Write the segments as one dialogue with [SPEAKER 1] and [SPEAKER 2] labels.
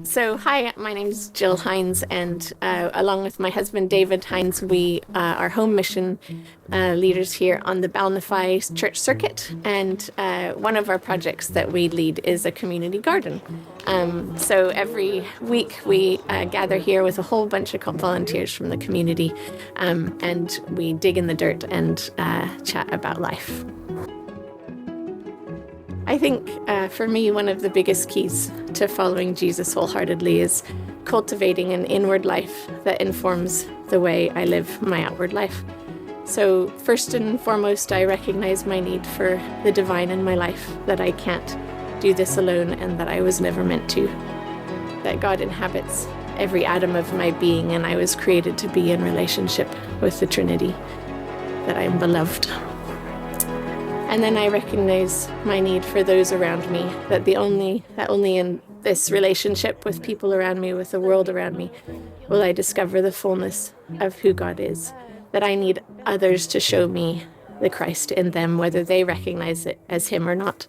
[SPEAKER 1] So, hi, my name is Jill Hines, and along with my husband David Hines, we are home mission leaders here on the Ballynafeigh Church Circuit. And one of our projects that we lead is a community garden. So every week we gather here with a whole bunch of volunteers from the community, and we dig in the dirt and chat about life. I think for me, one of the biggest keys to following Jesus wholeheartedly is cultivating an inward life that informs the way I live my outward life. So first and foremost, I recognize my need for the divine in my life, that I can't do this alone and that I was never meant to. That God inhabits every atom of my being and I was created to be in relationship with the Trinity, that I am beloved. And then I recognize my need for those around me, that only in this relationship with people around me, with the world around me, will I discover the fullness of who God is. That I need others to show me the Christ in them, whether they recognize it as Him or not.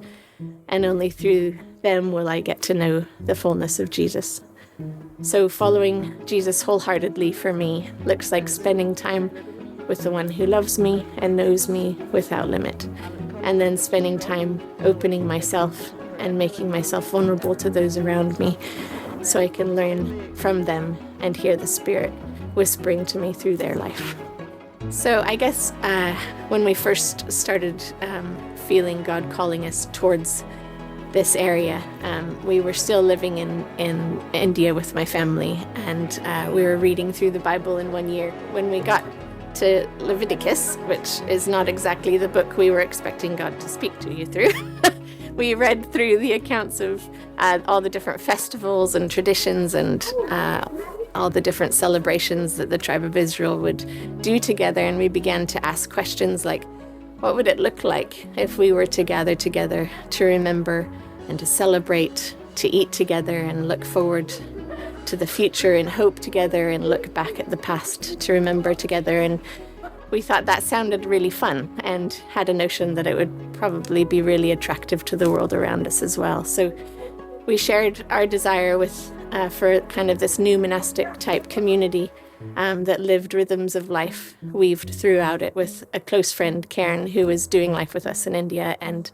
[SPEAKER 1] And only through them will I get to know the fullness of Jesus. So following Jesus wholeheartedly for me looks like spending time with the one who loves me and knows me without limit. And then spending time opening myself and making myself vulnerable to those around me so I can learn from them and hear the Spirit whispering to me through their life. So I guess when we first started feeling God calling us towards this area, we were still living in India with my family, and we were reading through the Bible in one year. When we got to Leviticus, which is not exactly the book we were expecting God to speak to you through. We read through the accounts of all the different festivals and traditions and all the different celebrations that the tribe of Israel would do together, and we began to ask questions like, what would it look like if we were to gather together to remember and to celebrate, to eat together and look forward to the future and hope together and look back at the past to remember together. And we thought that sounded really fun and had a notion that it would probably be really attractive to the world around us as well. So we shared our desire for kind of this new monastic type community that lived rhythms of life weaved throughout it, with a close friend, Karen, who was doing life with us in India, and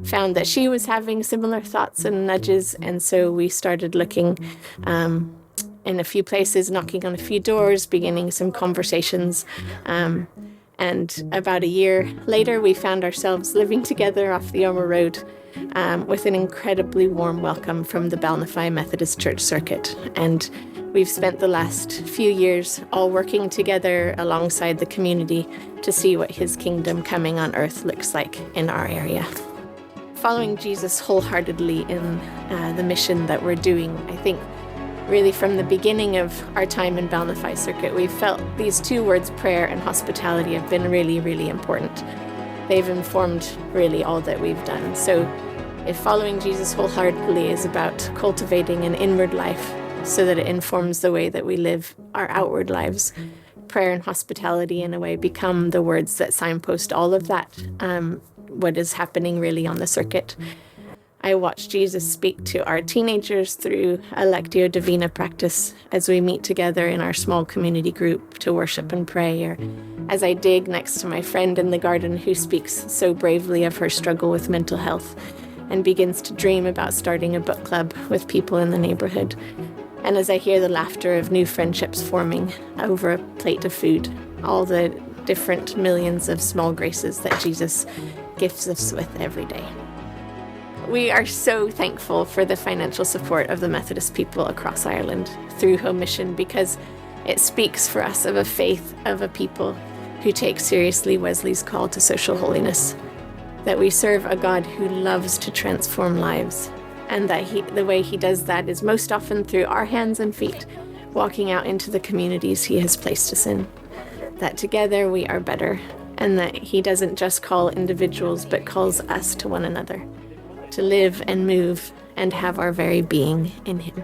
[SPEAKER 1] found that she was having similar thoughts and nudges. And so we started looking in a few places, knocking on a few doors, beginning some conversations. And about a year later, we found ourselves living together off the Omagh Road with an incredibly warm welcome from the Ballynafeigh Methodist Church Circuit. And we've spent the last few years all working together alongside the community to see what His kingdom coming on earth looks like in our area. Following Jesus wholeheartedly in the mission that we're doing, I think really from the beginning of our time in Ballynafeigh Circuit, we've felt these two words, prayer and hospitality, have been really, really important. They've informed really all that we've done. So if following Jesus wholeheartedly is about cultivating an inward life so that it informs the way that we live our outward lives, prayer and hospitality in a way become the words that signpost all of that, what is happening really on the circuit. I watch Jesus speak to our teenagers through a Lectio Divina practice as we meet together in our small community group to worship and pray, or as I dig next to my friend in the garden who speaks so bravely of her struggle with mental health and begins to dream about starting a book club with people in the neighborhood. And as I hear the laughter of new friendships forming over a plate of food, all the different millions of small graces that Jesus gifts us with every day. We are so thankful for the financial support of the Methodist people across Ireland through Home Mission, because it speaks for us of a faith of a people who take seriously Wesley's call to social holiness, that we serve a God who loves to transform lives, and that the way He does that is most often through our hands and feet, walking out into the communities He has placed us in, that together we are better, and that He doesn't just call individuals but calls us to one another, to live and move and have our very being in Him.